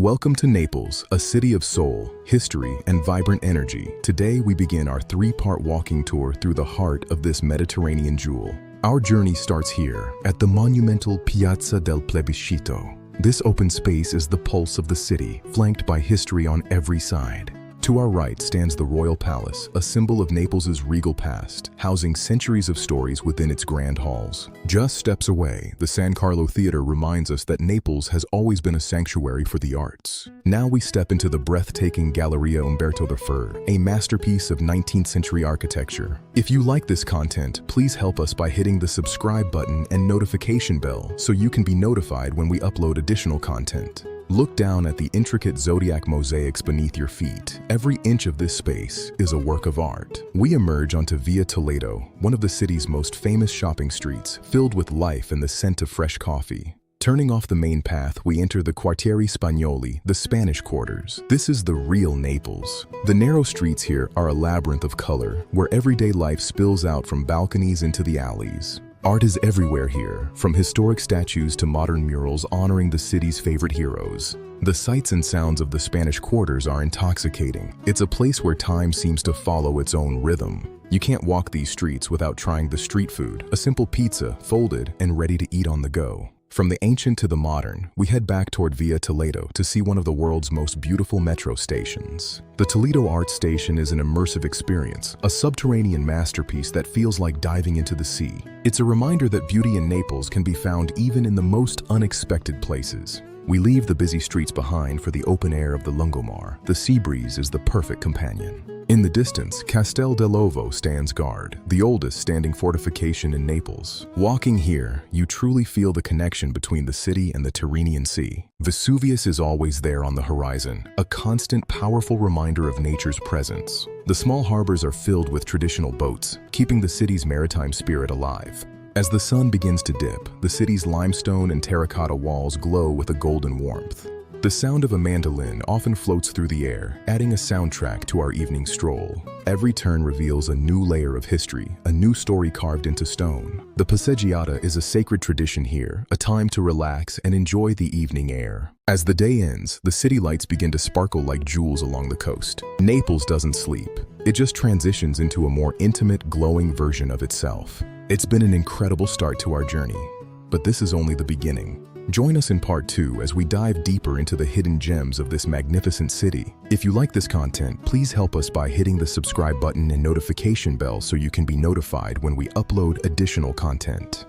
Welcome to Naples, a city of soul, history, and vibrant energy. Today we begin our three-part walking tour through the heart of this Mediterranean jewel. Our journey starts here, at the monumental Piazza del Plebiscito. This open space is the pulse of the city, flanked by history on every side. To our right stands the Royal Palace, a symbol of Naples' regal past, housing centuries of stories within its grand halls. Just steps away, the San Carlo Theater reminds us that Naples has always been a sanctuary for the arts. Now we step into the breathtaking Galleria Umberto I, a masterpiece of 19th century architecture. If you like this content, please help us by hitting the subscribe button and notification bell so you can be notified when we upload additional content. Look down at the intricate zodiac mosaics beneath your feet. Every inch of this space is a work of art. We emerge onto Via Toledo, one of the city's most famous shopping streets, filled with life and the scent of fresh coffee. Turning off the main path, we enter the Quartieri Spagnoli, the Spanish quarters. This is the real Naples. The narrow streets here are a labyrinth of color, where everyday life spills out from balconies into the alleys. Art is everywhere here, from historic statues to modern murals honoring the city's favorite heroes. The sights and sounds of the Spanish quarters are intoxicating. It's a place where time seems to follow its own rhythm. You can't walk these streets without trying the street food, a simple pizza, folded and ready to eat on the go. From the ancient to the modern, we head back toward Via Toledo to see one of the world's most beautiful metro stations. The Toledo Art Station is an immersive experience, a subterranean masterpiece that feels like diving into the sea. It's a reminder that beauty in Naples can be found even in the most unexpected places. We leave the busy streets behind for the open air of the Lungomar. The sea breeze is the perfect companion. In the distance, Castel dell'Ovo stands guard, the oldest standing fortification in Naples. Walking here, you truly feel the connection between the city and the Tyrrhenian Sea. Vesuvius is always there on the horizon, a constant, powerful reminder of nature's presence. The small harbors are filled with traditional boats, keeping the city's maritime spirit alive. As the sun begins to dip, the city's limestone and terracotta walls glow with a golden warmth. The sound of a mandolin often floats through the air, adding a soundtrack to our evening stroll. Every turn reveals a new layer of history, a new story carved into stone. The passeggiata is a sacred tradition here, a time to relax and enjoy the evening air. As the day ends, the city lights begin to sparkle like jewels along the coast. Naples doesn't sleep. It just transitions into a more intimate, glowing version of itself. It's been an incredible start to our journey, but this is only the beginning. Join us in part 2 as we dive deeper into the hidden gems of this magnificent city. If you like this content, please help us by hitting the subscribe button and notification bell so you can be notified when we upload additional content.